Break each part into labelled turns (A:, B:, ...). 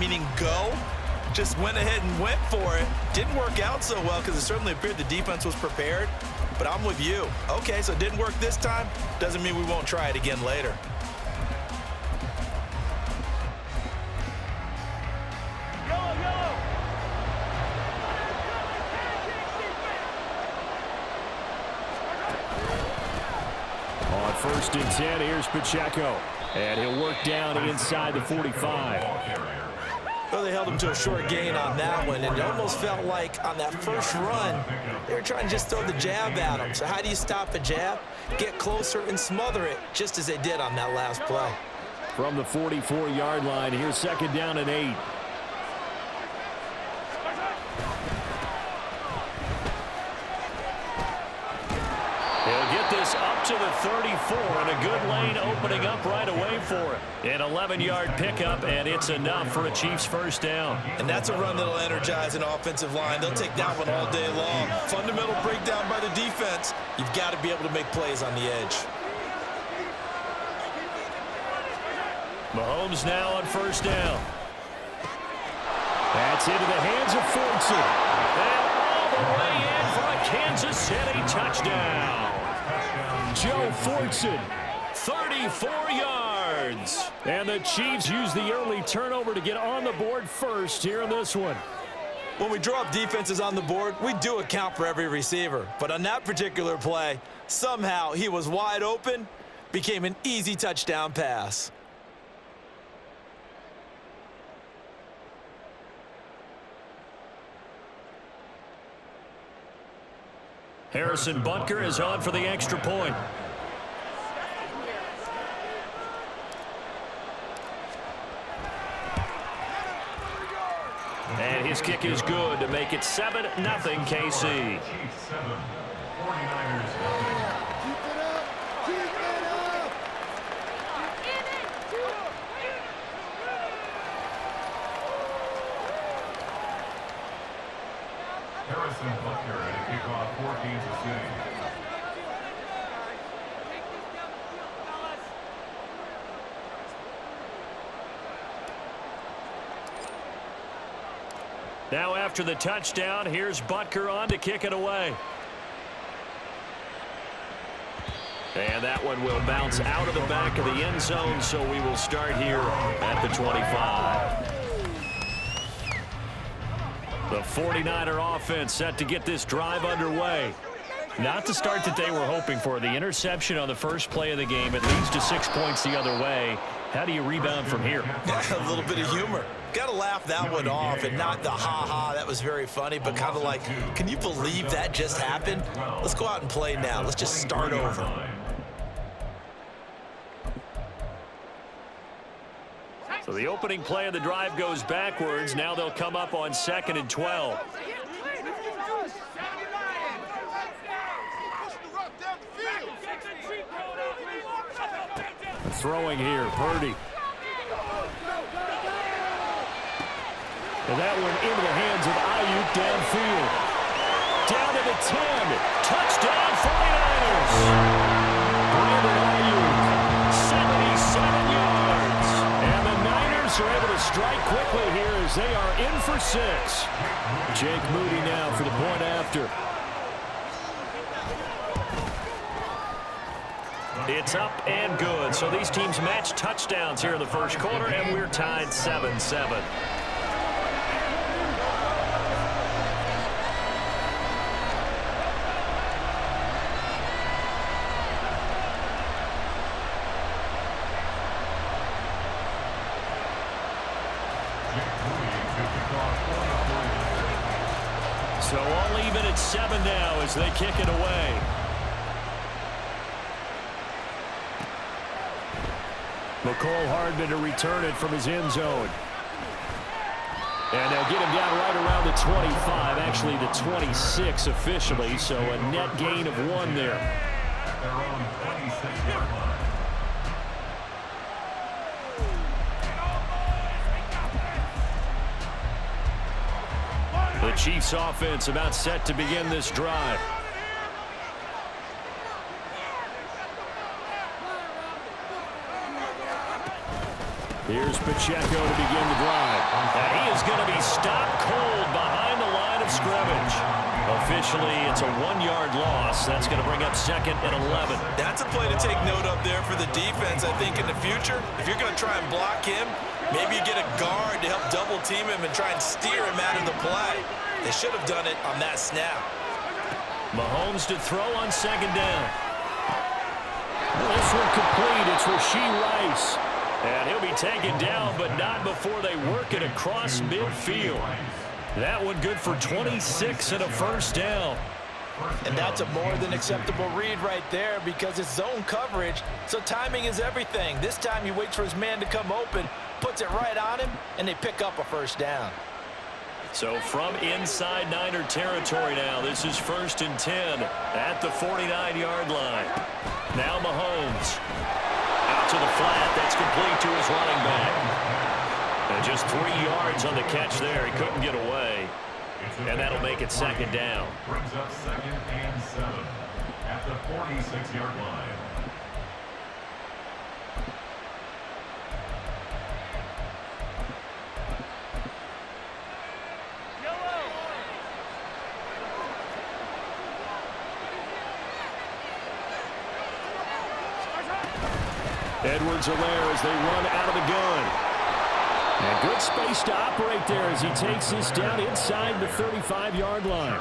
A: meaning go, just went ahead and went for it. Didn't work out so well because it certainly appeared the defense was prepared, but I'm with you. Okay, so it didn't work this time. Doesn't mean we won't try it again later.
B: On 1st and 10, here's Pacheco. And he'll work down inside the 45.
A: Well, they held him to a short gain on that one, and it almost felt like on that first run, they were trying to just throw the jab at him. So how do you stop a jab? Get closer and smother it, just as they did on that last play.
B: From the 44-yard line, here's 2nd down and 8. He'll get this up to the 34, and a good lane opening up right away for him. An 11-yard pickup, and it's enough for a Chiefs first down.
A: And that's a run that'll energize an offensive line. They'll take that one all day long. Fundamental breakdown by the defense. You've got to be able to make plays on the edge.
B: Mahomes now on 1st down. That's into the hands of Fortson. And all the way in for a Kansas City touchdown. Joe Fortson, 34 yards. And the Chiefs use the early turnover to get on the board first here in this one.
A: When we draw up defenses on the board, we do account for every receiver. But on that particular play, somehow he was wide open, became an easy touchdown pass.
B: Harrison Butker is on for the extra point. And his kick is good to make it 7-0 KC.
C: Harrison Butker at a kickoff for Kansas City.
B: Now after the touchdown, here's Butker on to kick it away. And that one will bounce out of the back of the end zone, so we will start here at the 25. The 49er offense set to get this drive underway. Not the start that they were hoping for. The interception on the first play of the game. It leads to 6 points the other way. How do you rebound from here?
A: A little bit of humor. Got to laugh that one off, and not the ha-ha, that was very funny, but kind of like, can you believe that just happened? Let's go out and play now. Let's just start over.
B: So the opening play of the drive goes backwards. Now they'll come up on 2nd and 12. Throwing here, Purdy. And that one into the hands of Ayuk downfield. Down to the 10. Touchdown 49ers. Brandon Ayuk, 77 yards. And the Niners are able to strike quickly here as they are in for 6. Jake Moody now for the point after. It's up and good. So these teams match touchdowns here in the first quarter, and we're tied 7-7. So all even at 7 now as they kick it away. McCole Hardman to return it from his end zone. And they'll get him down right around the 25, actually the 26 officially, so a net gain of 1 there.
C: At their own 26-yard line.
B: The Chiefs offense about set to begin this drive. Here's Pacheco to begin the drive. officially, it's a 1-yard loss. That's going to bring up 2nd and 11.
A: That's a play to take note of there for the defense. I think in the future, if you're going to try and block him, maybe you get a guard to help double team him and try and steer him out of the play. They should have done it on that snap.
B: Mahomes to throw on 2nd down. This one complete. It's Rashee Rice. And he'll be taken down, but not before they work it across midfield. That one good for 26 and a first down.
A: And that's a more than acceptable read right there because it's zone coverage, so timing is everything. This time he waits for his man to come open, puts it right on him, and they pick up a first down.
B: So from inside Niner territory now, this is 1st and 10 at the 49-yard line. Now Mahomes. Out to the flat. That's complete to his running back. And just 3 yards on the catch there. He couldn't get away. And that'll make it 2nd down.
C: Brings up 2nd and 7 at the 46-yard line.
B: Edwards-Helaire as they run out of the gun. And good space to operate there as he takes this down inside the 35-yard line.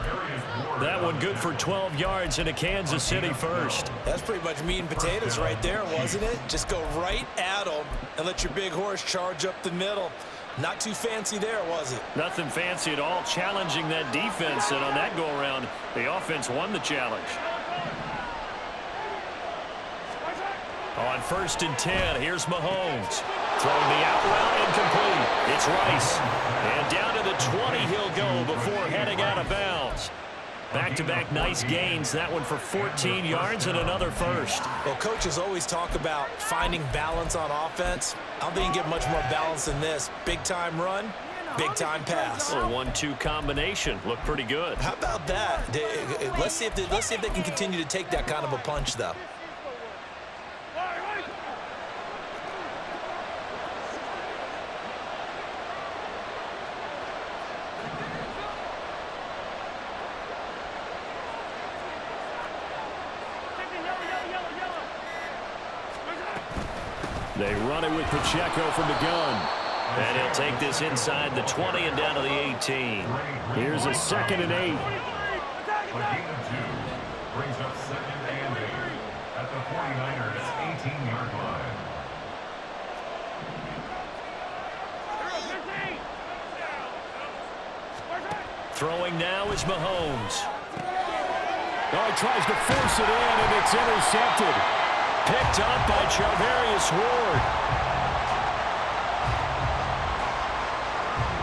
B: That one good for 12 yards into Kansas City first.
A: That's pretty much meat and potatoes right there, wasn't it? Just go right at them and let your big horse charge up the middle. Not too fancy there, was it?
B: Nothing fancy at all, challenging that defense. And on that go-around, the offense won the challenge. On 1st and 10, here's Mahomes. Throwing the out route incomplete. It's Rice. And down to the 20 he'll go before heading out of bounds. Back-to-back nice gains. That one for 14 yards and another first.
A: Well, coaches always talk about finding balance on offense. I don't think you can get much more balance than this. Big-time run, big-time pass.
B: A 1-2 combination. Looked pretty good.
A: How about that? Let's see if they can continue to take that kind of a punch, though.
B: They run it with Pacheco from the gun. And he'll take this inside the 20 and down to the 18. Here's a 2nd and 8.
C: A gain of 2 brings up 2nd and 8 at the 49ers 18-yard line.
B: Throwing now is Mahomes. Oh, he tries to force it in, and it's intercepted. Picked up by Charvarius Ward.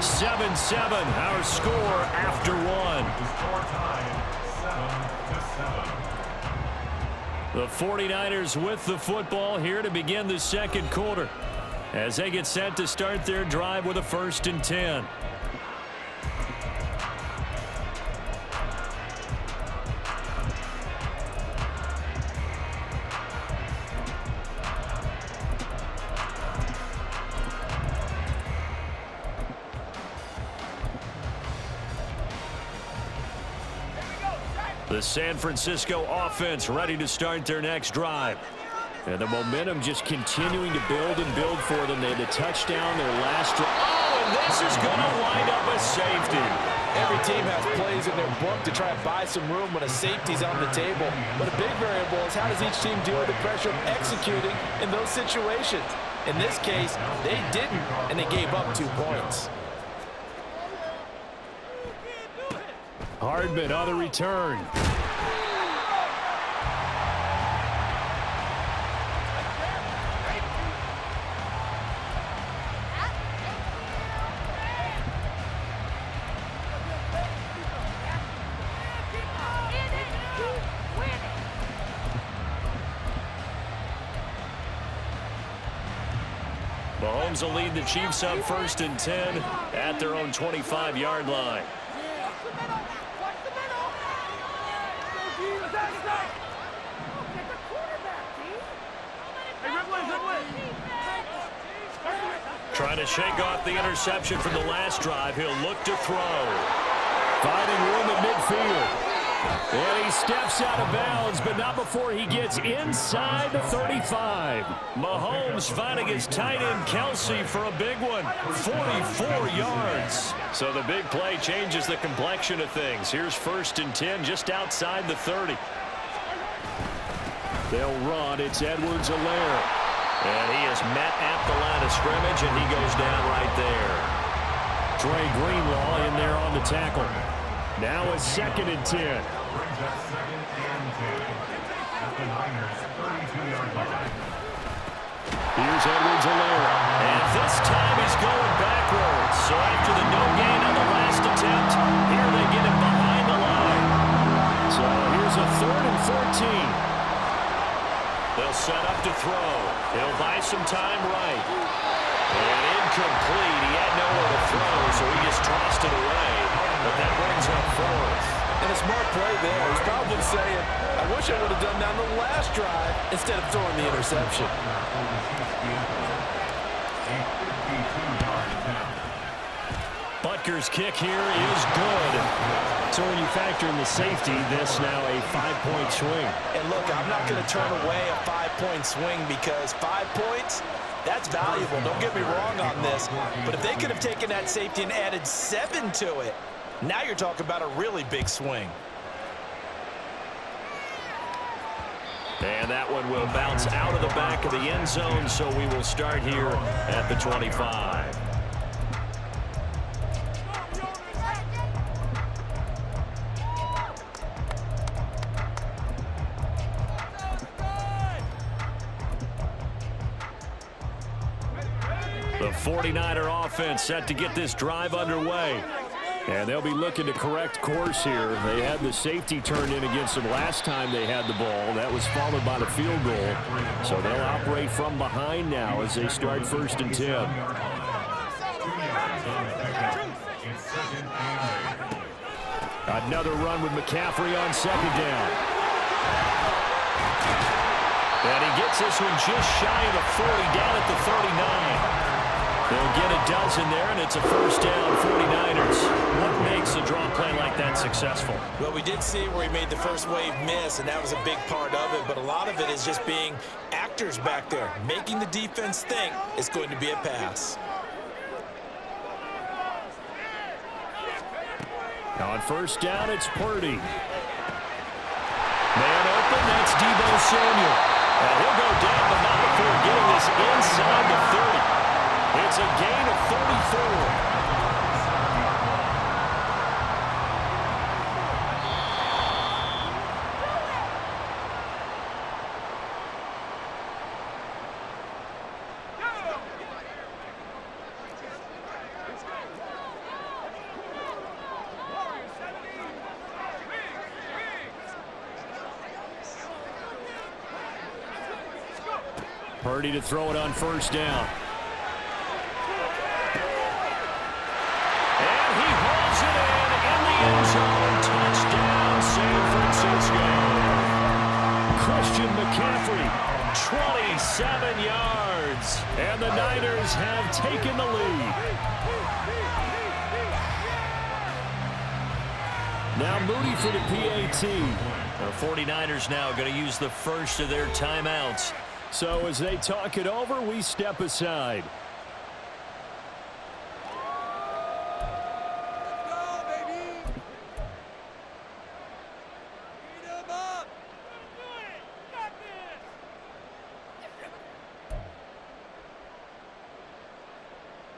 B: 7-7, our score after one. The 49ers with the football here to begin the 2nd quarter as they get set to start their drive with a 1st and 10. The San Francisco offense ready to start their next drive. And the momentum just continuing to build and build for them. They had a touchdown their last drive. Oh, and this is going to wind up a safety.
A: Every team has plays in their book to try and buy some room when a safety's on the table. But a big variable is how does each team deal with the pressure of executing in those situations. In this case, they didn't, and they gave up 2 points.
B: Hardman on the return. Mahomes will lead the Chiefs up 1st and 10 at their own 25-yard line. Trying to shake off the interception from the last drive. He'll look to throw. Finding room at midfield. And he steps out of bounds, but not before he gets inside the 35. Mahomes finding his tight end Kelsey for a big one, 44 yards. So the big play changes the complexion of things. Here's 1st and 10 just outside the 30. They'll run. It's Edwards-Helaire. And he is met at the line of scrimmage, and he goes down right there. Dre Greenlaw in there on the tackle. Now it's 2nd and 10.
C: Brings up 2nd and 10 at the Niners' 32-yard line.
B: Here's Edwards-Helaire. And this time he's going backwards. So after the no gain on the last attempt, here they get him behind the line. So here's a 3rd and 14. They'll set up to throw. He'll buy some time right. And incomplete. He had nowhere to throw, so he just tossed it away. But that brings up 4th.
D: And a smart play there. He's probably saying, I wish I would have done that on the last drive instead of throwing the interception.
B: Butker's kick here is good. So when you factor in the safety, this now a 5-point swing.
A: And look, I'm not going to turn away a 5-point swing because 5 points, that's valuable. Don't get me wrong on this. But if they could have taken that safety and added 7 to it, now you're talking about a really big swing.
B: And that one will bounce out of the back of the end zone, so we will start here at the 25. The 49er offense set to get this drive underway. And they'll be looking to correct course here. They had the safety turned in against them last time they had the ball. That was followed by the field goal. So they'll operate from behind now as they start 1st and 10. Another run with McCaffrey on 2nd down. And he gets this one just shy of the 40, down at the 39. They'll get a dozen there, and it's a 1st down, 49ers. What makes a draw play like that successful?
A: Well, we did see where he made the first wave miss, and that was a big part of it. But a lot of it is just being actors back there, making the defense think it's going to be a pass.
B: Now on 1st down, it's Purdy. Man open, that's Deebo Samuel. And he'll go down, but not before getting this inside the 30. It's a gain of 34. Purdy to throw it on 1st down. And he hauls it in the end zone. Touchdown, San Francisco. Christian McCaffrey, 27 yards. And the Niners have taken the lead. Now Moody for the PAT. The 49ers now going to use the first of their timeouts. So as they talk it over, we step aside.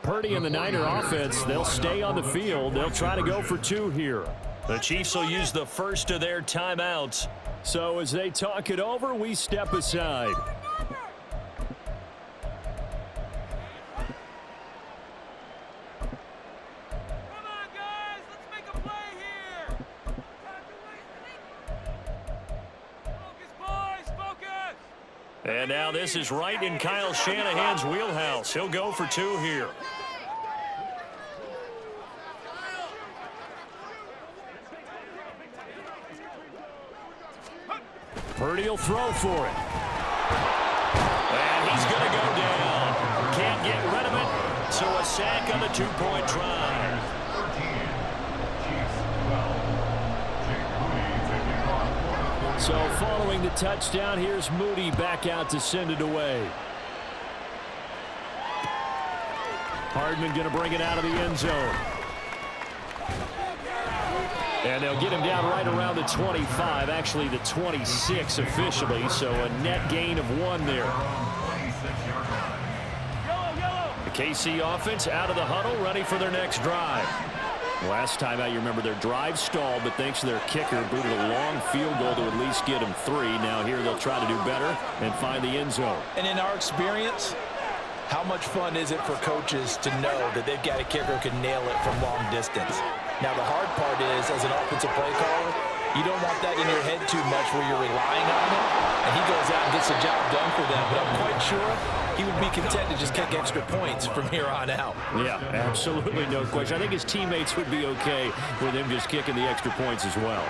B: Purdy and the Niner offense, they'll stay on the field. They'll try to go for 2 here. The Chiefs will use the first of their timeouts. So as they talk it over, we step aside. And now this is right in Kyle Shanahan's wheelhouse. He'll go for 2 here. Purdy will throw for it. And he's going to go down. Can't get rid of it. So a sack on the 2-point try.
C: 13, Chiefs 12. Jake Moody
B: So following the touchdown, here's Moody back out to send it away. Hardman going to bring it out of the end zone. And they'll get him down right around the 25, actually the 26 officially, so a net gain of 1 there. The KC offense out of the huddle, ready for their next drive. Last time out, you remember their drive stalled, but thanks to their kicker, booted a long field goal to at least get them 3. Now here they'll try to do better and find the end zone.
D: And in our experience, how much fun is it for coaches to know that they've got a kicker who can nail it from long distance? Now, the hard part is, as an offensive play caller, you don't want that in your head too much where you're relying on him, and he goes out and gets the job done for them. But I'm quite sure he would be content to just kick extra points from here on out.
B: Yeah, absolutely no question. I think his teammates would be okay with him just kicking the extra points as well.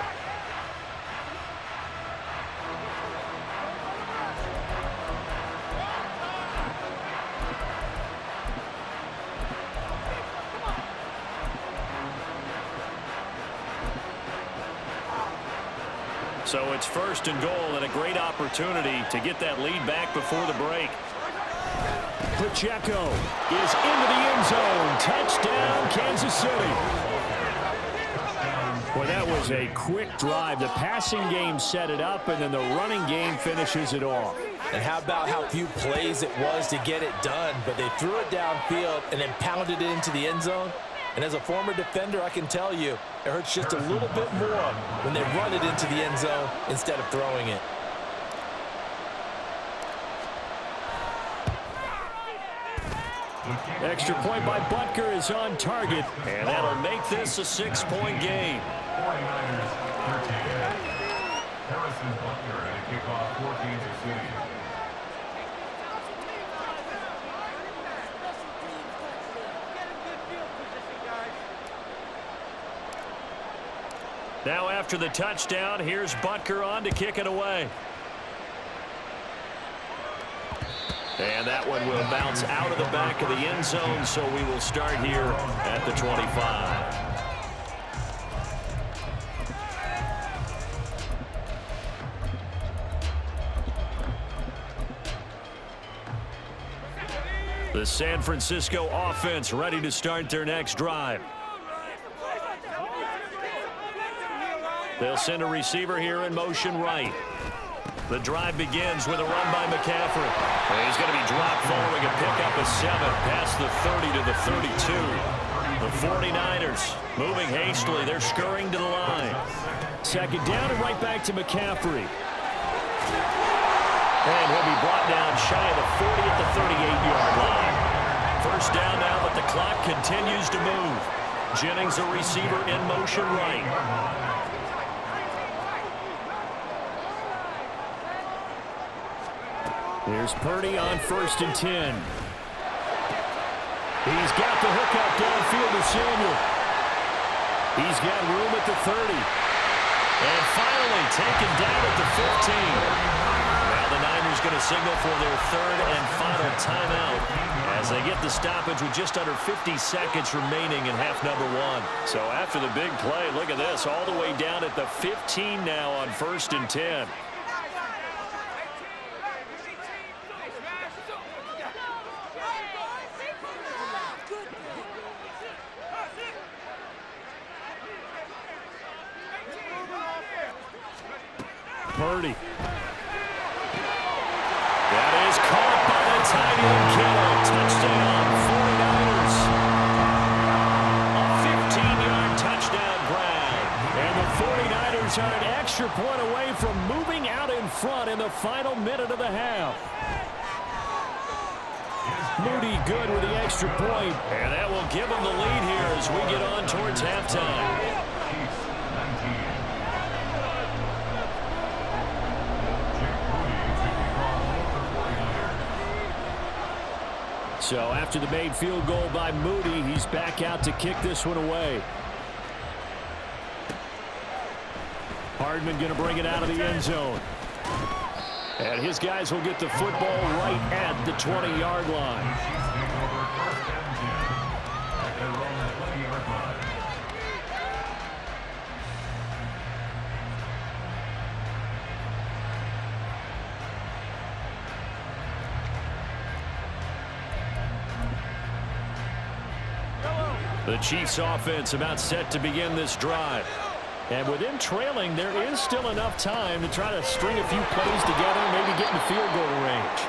B: So it's 1st and goal and a great opportunity to get that lead back before the break. Pacheco is into the end zone. Touchdown, Kansas City. Well, that was a quick drive. The passing game set it up, and then the running game finishes it off.
D: And how about how few plays it was to get it done, but they threw it downfield and then pounded it into the end zone. And as a former defender, I can tell you, it hurts just a little bit more when they run it into the end zone instead of throwing it.
B: Extra point by Butker is on target, and that'll make this a 6-point game.
C: 49ers 13. Harrison Butker at a kickoff for Kansas City.
B: Now after the touchdown, here's Butker on to kick it away. And that one will bounce out of the back of the end zone, so we will start here at the 25. The San Francisco offense ready to start their next drive. They'll send a receiver here in motion right. The drive begins with a run by McCaffrey. And he's going to be dropped following a pickup of 7 past the 30 to the 32. The 49ers moving hastily. They're scurrying to the line. 2nd down and right back to McCaffrey. And he'll be brought down shy of the 40 at the 38-yard line. 1st down now, but the clock continues to move. Jennings, a receiver in motion right. Here's Purdy on 1st and 10. He's got the hookup downfield to Samuel. He's got room at the 30. And finally taken down at the 15. Now the Niners going to signal for their 3rd and final timeout as they get the stoppage with just under 50 seconds remaining in half number 1. So after the big play, look at this, all the way down at the 15 now on 1st and 10. Purdy. That is caught by the tight end Kittle. Touchdown, 49ers. A 15-yard touchdown grab. And the 49ers are an extra point away from moving out in front in the final minute of the half. Moody good with the extra point. And that will give them the lead here as we get on towards halftime. So after the made field goal by Moody, he's back out to kick this one away. Hardman going to bring it out of the end zone. And his guys will get the football right at the 20-yard line. The Chiefs offense about set to begin this drive. And with them trailing, there is still enough time to try to string a few plays together, maybe get in the field goal range.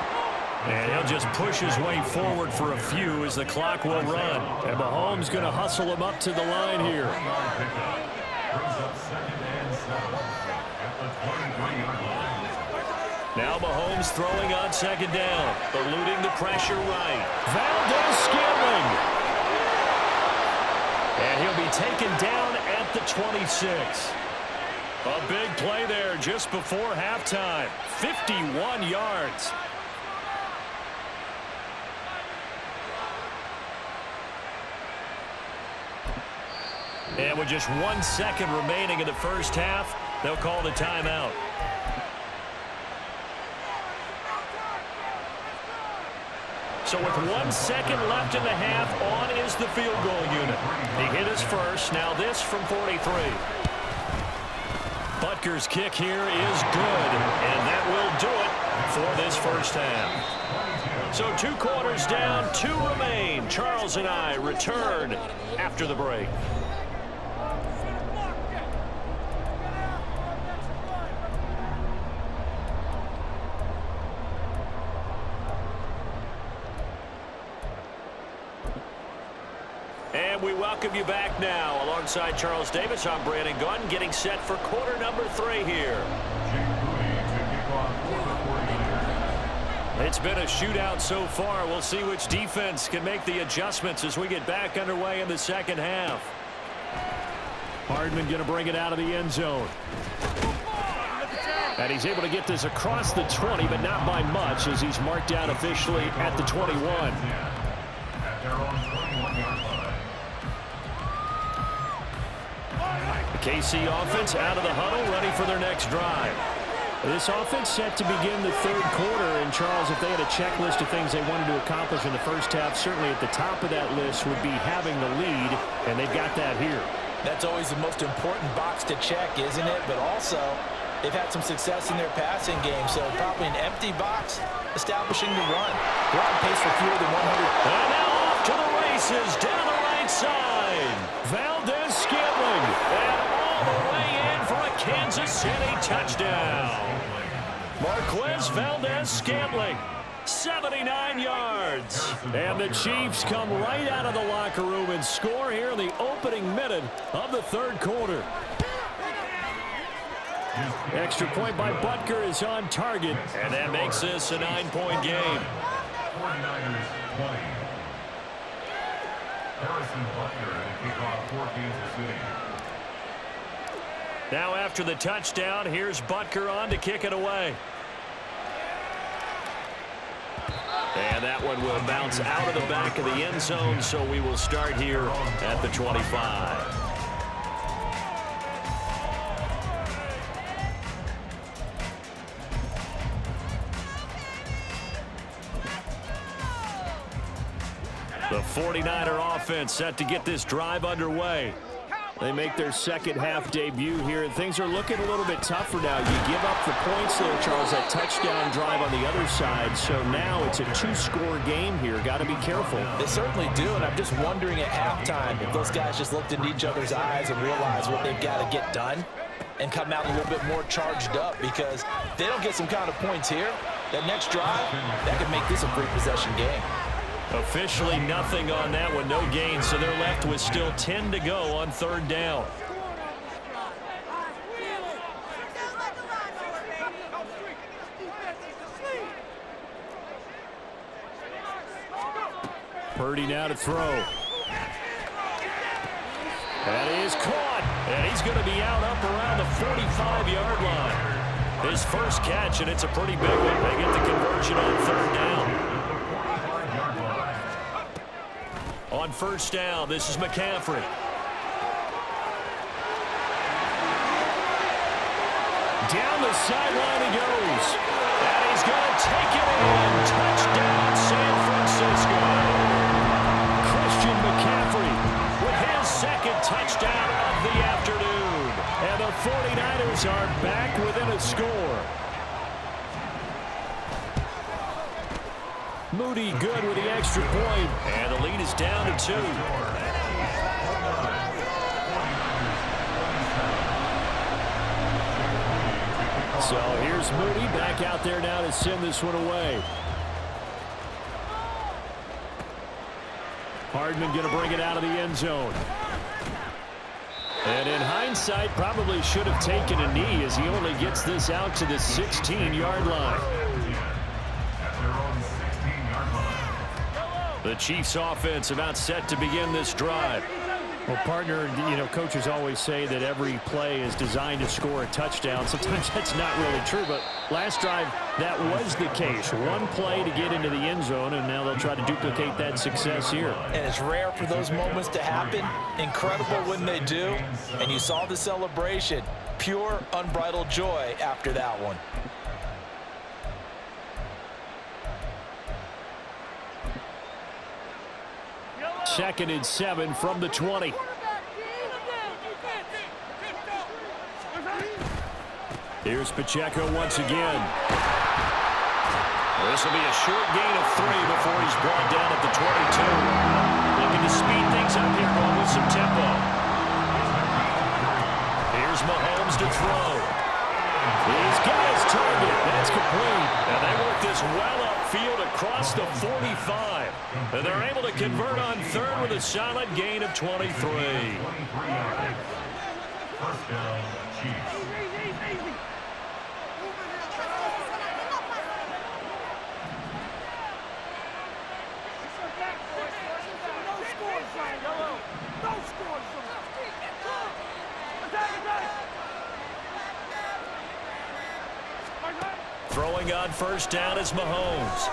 B: And he'll just push his way forward for a few as the clock will run. And Mahomes going to hustle him up to the line here. Now Mahomes throwing on second down, eluding the pressure right. Valdez-Scantling. And he'll be taken down at the 26. A big play there just before halftime. 51 yards. And with just 1 second remaining in the first half, they'll call the timeout. So with 1 second left in the half, on is the field goal unit. He hit his first, now this from 43. Butker's kick here is good, and that will do it for this first half. So 2 quarters down, 2 remain. Charles and I return after the break. And we welcome you back now. Alongside Charles Davis, I'm Brandon Gunn, getting set for quarter number 3 here. It's been a shootout so far. We'll see which defense can make the adjustments as we get back underway in the second half. Hardman going to bring it out of the end zone. And he's able to get this across the 20, but not by much, as he's marked down officially at the 21. KC offense out of the huddle, ready for their next drive. This offense set to begin the third quarter. And, Charles, if they had a checklist of things they wanted to accomplish in the first half, certainly at the top of that list would be having the lead, and they've got that here. That's always the most important box to check, isn't it? But also, they've had some success in their passing game, so probably an empty box establishing the run. They're on pace for fewer than 100. And now off to the races down the right side. Valdez-Scantling. And all the way in for a Kansas City touchdown. Marquez Valdez-Scantling. 79 yards. And the Chiefs come right out of the locker room and score here in the opening minute of the third quarter. Extra point by Butker is on target, and that makes this a 9-point game.
C: 49ers 20. Harrison Butker at the kickoff for Kansas City.
B: Now after the touchdown, here's Butker on to kick it away. And that one will bounce out of the back of the end zone, so we will start here at the 25. The 49er offense set to get this drive underway. They make their second half debut here, and things are looking a little bit tougher now. You give up the points there, Charles, that touchdown drive on the other side. So now it's a 2-score game here. Got to be careful.
A: They certainly do, and I'm just wondering at halftime if those guys just looked into each other's eyes and realized what they've got to get done and come out a little bit more charged up, because if they don't get some kind of points here, that next drive, that could make this a free possession game.
B: Officially nothing on that one, no gain, so they're left with still 10 to go on third down. Purdy now to throw. That is caught, and he's going to be out up around the 45-yard line. His first catch, and it's a pretty big one. They get the conversion on third down. On first down, this is McCaffrey. Down the sideline he goes. And he's going to take it in. Touchdown, San Francisco. Christian McCaffrey with his second touchdown of the afternoon. And the 49ers are back within a score. Moody good with the extra point, and the lead is down to 2. Here's Moody back out there now to send this one away. Hardman going to bring it out of the end zone. And in hindsight, probably should have taken a knee as he only gets this out to the 16-yard line. The Chiefs offense about set to begin this drive.
E: Well, partner, coaches always say that every play is designed to score a touchdown. Sometimes that's not really true, but last drive, that was the case. One play to get into the end zone, and now they'll try to duplicate that success here.
D: And it's rare for those moments to happen. Incredible when they do. And you saw the celebration. Pure, unbridled joy after that one.
B: Second and 7 from the 20. Here's Pacheco once again. This will be a short gain of 3 before he's brought down at the 22. Looking to speed things up here, going with some tempo. Here's Mahomes to throw. He's got his target. That's complete. And they work this well upfield across the 45. And they're able to convert on third with a solid gain of 23.
C: First down, Chiefs.
B: Throwing on first down is Mahomes.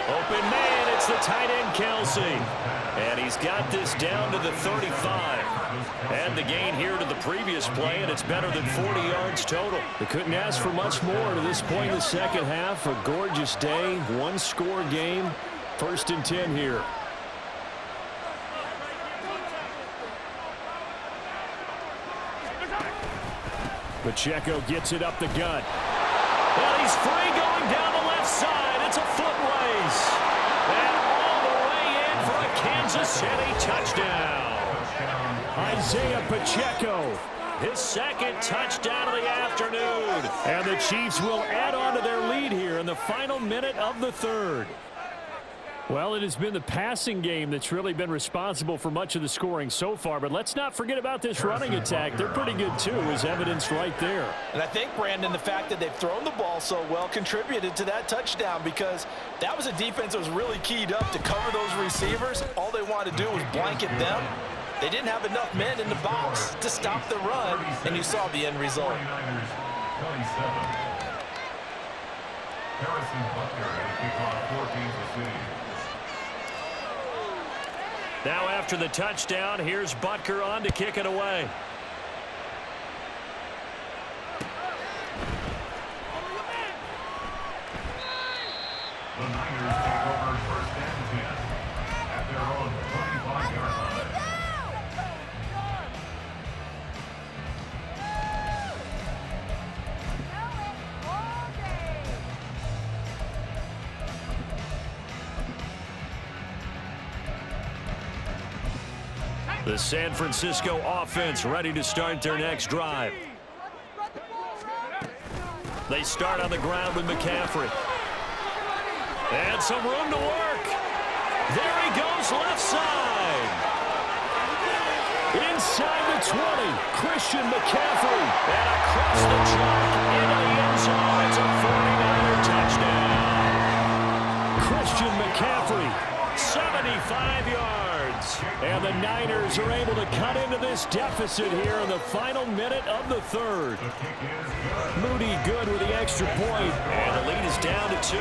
B: Open man, it's the tight end Kelsey. And he's got this down to the 35. And the gain here to the previous play, and it's better than 40 yards total.
E: They couldn't ask for much more to this point in the second half. A gorgeous day, one-score game. First and 10 here.
B: Pacheco gets it up the gut. And he's free going down the left side. It's a foot race. And all the way in for a Kansas City touchdown. Isaiah Pacheco, his second touchdown of the afternoon.
E: And the Chiefs will add on to their lead here in the final minute of the third. Well, it has been the passing game that's really been responsible for much of the scoring so far. But let's not forget about this running attack. They're pretty good, too, as evidenced right there.
D: And I think, Brandon, the fact that they've thrown the ball so well contributed to that touchdown, because that was a defense that was really keyed up to cover those receivers. All they wanted to do was blanket them. They didn't have enough men in the box to stop the run, and you saw the end result.
C: 49ers, 27. Harrison Butker to kick off for Kansas City.
B: Now after the touchdown, here's Butker on to kick it away.
C: The Niners take over first and 10 at their own 25-yard line.
B: The San Francisco offense ready to start their next drive. They start on the ground with McCaffrey. And some room to work. There he goes left side. Inside the 20, Christian McCaffrey. And across the track into the end zone. It's a 49er touchdown. Christian McCaffrey, 75 yards. And the Niners are able to cut into this deficit here in the final minute of the third. Moody good with the extra point. And the lead is down to 2.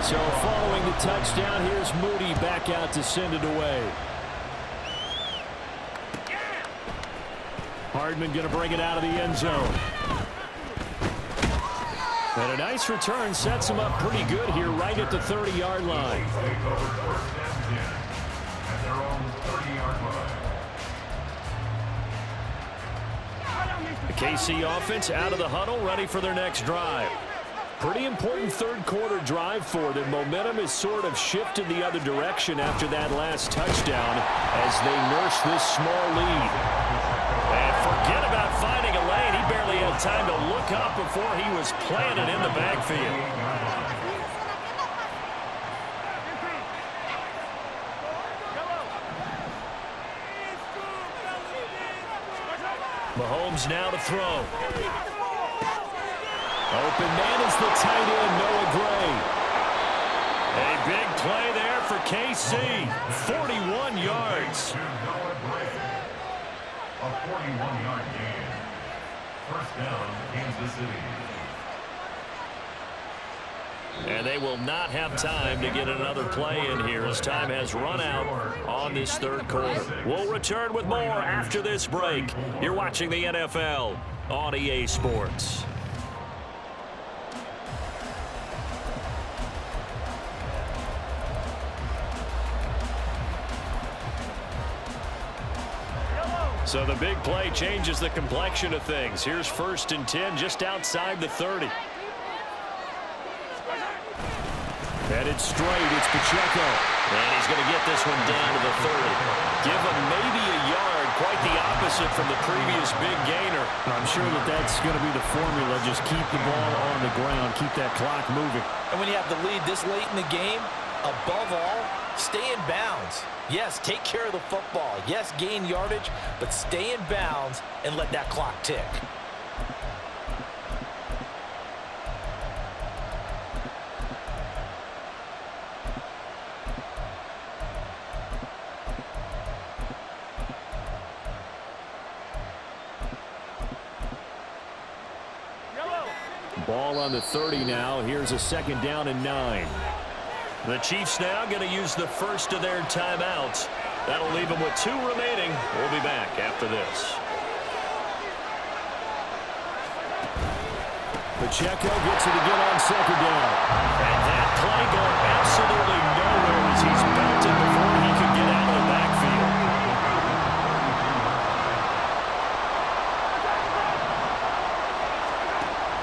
B: So following the touchdown, here's Moody back out to send it away. Hardman going to bring it out of the end zone. And a nice return sets him up pretty good here right at the 30-yard line. The KC offense out of the huddle, ready for their next drive.
E: Pretty important third-quarter drive for them. Momentum has sort of shifted the other direction after that last touchdown as they nurse this small lead. And forget about finding a lane. He barely had time to look up before he was planted in the backfield. Mahomes now to throw. Open man is the tight end, Noah Gray. A big play there for KC. 41 yards.
C: A 41-yard gain. First down, Kansas City.
E: And they will not have time to get another play in here as time has run out on this third quarter. We'll return with more after this break. You're watching the NFL on EA Sports. So the big play changes the complexion of things. Here's 1st and 10 just outside the 30. Headed straight, it's Pacheco. And he's going to get this one down to the 30. Give him maybe a yard, quite the opposite from the previous big gainer.
B: I'm sure that that's going to be the formula. Just keep the ball on the ground, keep that clock moving.
A: And when you have the lead this late in the game, above all, stay in bounds. Yes, take care of the football. Yes, gain yardage, but stay in bounds and let that clock tick.
E: Ball on the 30 now. Here's a 2nd down and 9. The Chiefs now going to use the first of their timeouts. That'll leave them with 2 remaining. We'll be back after this. Pacheco gets it again on 2nd down. And that play going absolutely nowhere as he's belted before he could get out of the backfield.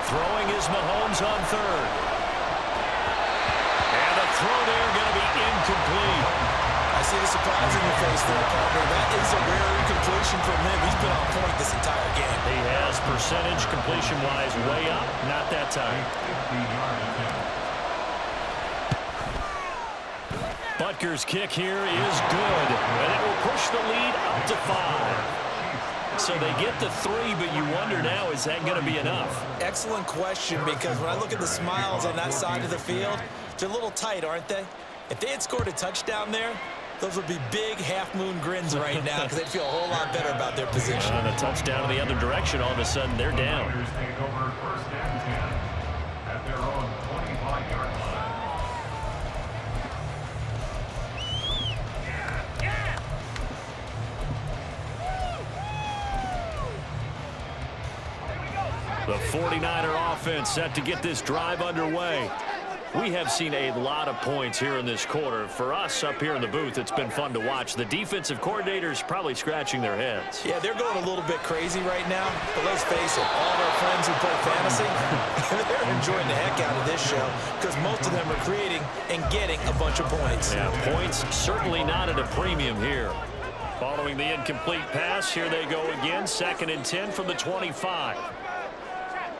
E: Throwing is Mahomes on 3rd. Throw there going to be incomplete.
A: I see the surprise in your face there, partner. That is a rare incompletion from him. He's been on point this entire game.
E: He has percentage completion-wise way up. Not that time. Butker's kick here is good. And it will push the lead up to 5. So they get the 3, but you wonder now, is that going to be enough?
A: Excellent question, because when I look at the smiles on that side of the field, they're a little tight, aren't they? If they had scored a touchdown there, those would be big half-moon grins right now because they'd feel a whole lot better about their position.
E: And a touchdown in the other direction, all of a sudden they're down.
C: Take over 1st and 10 at their own 25-yard line.
E: The 49er offense set to get this drive underway. We have seen a lot of points here in this quarter. For us up here in the booth, it's been fun to watch. The defensive coordinators probably scratching their heads.
A: Yeah, they're going a little bit crazy right now, but let's face it, all of our friends who play fantasy, they're enjoying the heck out of this show because most of them are creating and getting a bunch of points.
E: Yeah, points certainly not at a premium here. Following the incomplete pass, here they go again, 2nd and 10 from the 25.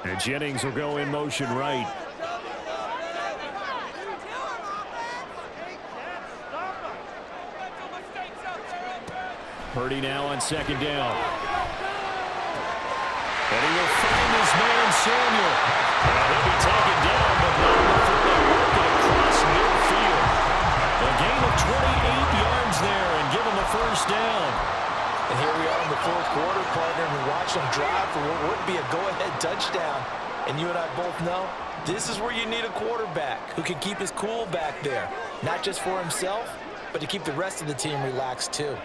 E: And Jennings will go in motion right. Purdy now on 2nd down. And he will find his man, Samuel. And he'll be taken down, but not before they work it across midfield. A gain of 28 yards there and give him the 1st down.
A: And here we are in the 4th quarter, partner, and we watch them drive for what would be a go-ahead touchdown. And you and I both know this is where you need a quarterback who can keep his cool back there. Not just for himself, but to keep the rest of the team relaxed too.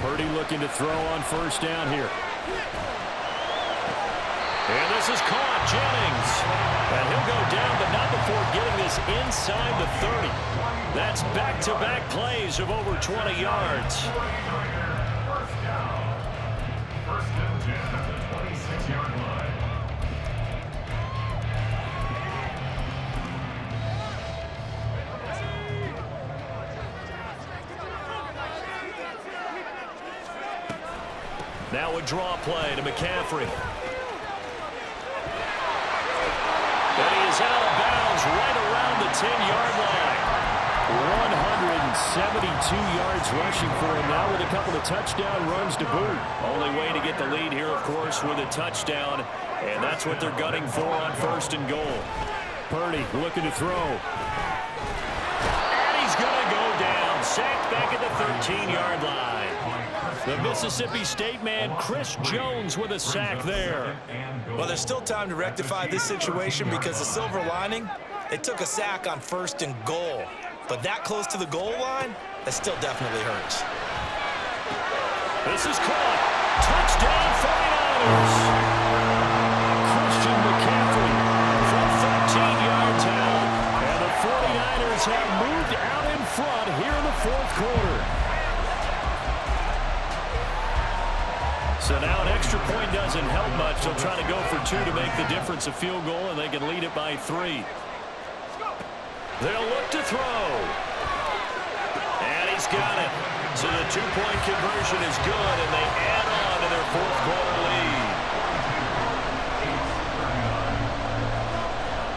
E: Purdy looking to throw on 1st down here. And this is caught, Jennings. And he'll go down, but not before getting this inside the 30. That's back-to-back plays of over 20 yards.
C: 1st down. 1st and 10 at the 26-yard line.
E: Now a draw play to McCaffrey. And he is out of bounds right around the 10-yard line. 172 yards rushing for him now with a couple of touchdown runs to boot. Only way to get the lead here, of course, with a touchdown. And that's what they're gunning for on 1st and goal. Purdy looking to throw. And he's going to go down. Sacked back at the 13-yard line. The Mississippi State man, Chris Jones, with a sack there.
A: Well, there's still time to rectify this situation because the silver lining, they took a sack on 1st and goal. But that close to the goal line, that still definitely hurts.
E: This is caught. Touchdown 49ers. Christian McCaffrey from 13 yards out. And the 49ers have moved out in front here in the 4th quarter. So now an extra point doesn't help much. They'll try to go for 2 to make the difference a field goal, and they can lead it by 3. They'll look to throw. And he's got it. So the 2-point conversion is good, and they add on to their 4th quarter lead.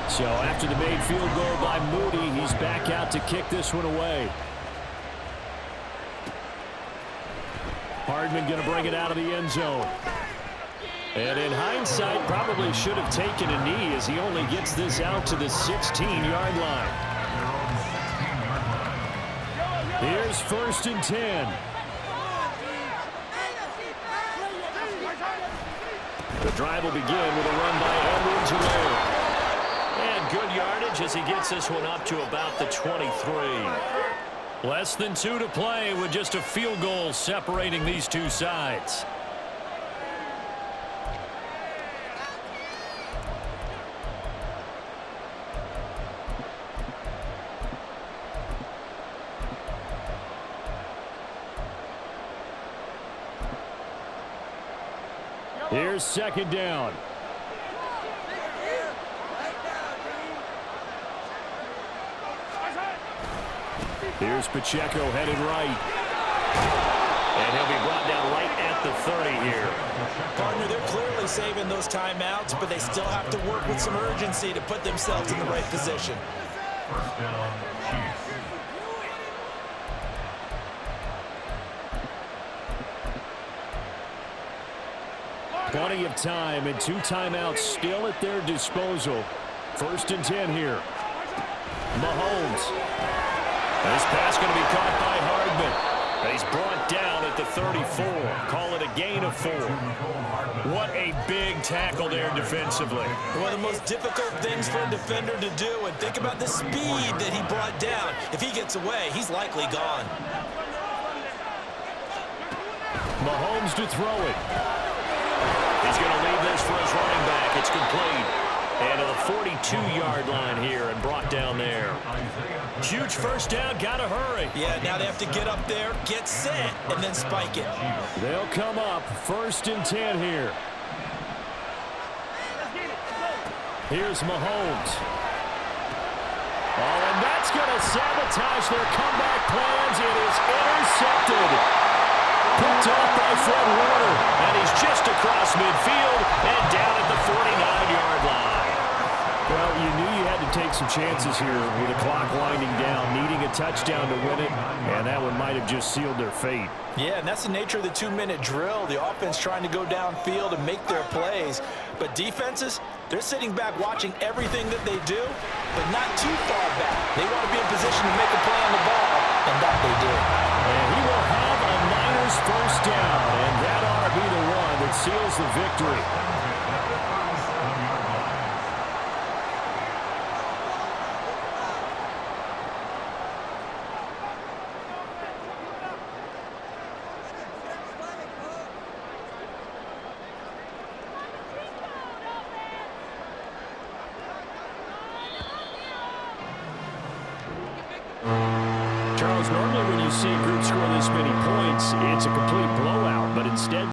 E: So after the made field goal by Moody, he's back out to kick this one away. Hardman going to bring it out of the end zone. And in hindsight, probably should have taken a knee as he only gets this out to the 16-yard line. Here's 1st and 10. The drive will begin with a run by Edwards-Helaire. And good yardage as he gets this one up to about the 23. Less than 2 to play with just a field goal separating these two sides. Here's 2nd down. Here's Pacheco headed right. And he'll be brought down right at the 30 here.
A: Partner, they're clearly saving those timeouts, but they still have to work with some urgency to put themselves in the right position.
C: 1st down, Chiefs.
E: Plenty of time and 2 timeouts still at their disposal. 1st and 10 here. Mahomes. This pass going to be caught by Hardman. And he's brought down at the 34. Call it a gain of 4. What a big tackle there defensively.
A: One of the most difficult things for a defender to do, and think about the speed that he brought down. If he gets away, he's likely gone.
E: Mahomes to throw it. He's going to leave this for his running back. It's complete. And to the 42-yard line here and brought down there. Huge 1st down. Got to hurry.
A: Yeah, now they have to get up there, get set, and then spike it.
E: They'll come up 1st and 10 here. Here's Mahomes. Oh, and that's going to sabotage their comeback plans. It is intercepted. Picked off by Fred Warner. And he's just across midfield and down at the 49-yard line. Well, you knew you had to take some chances here with the clock winding down, needing a touchdown to win it, and that one might have just sealed their fate.
A: Yeah, and that's the nature of the 2-minute drill. The offense trying to go downfield and make their plays. But defenses, they're sitting back watching everything that they do, but not too far back. They want to be in position to make a play on the ball, and that they do.
E: And he will have a Niners 1st down, and that ought to be the one that seals the victory. Charles, normally when you see a group score this many points, it's a complete blowout, but instead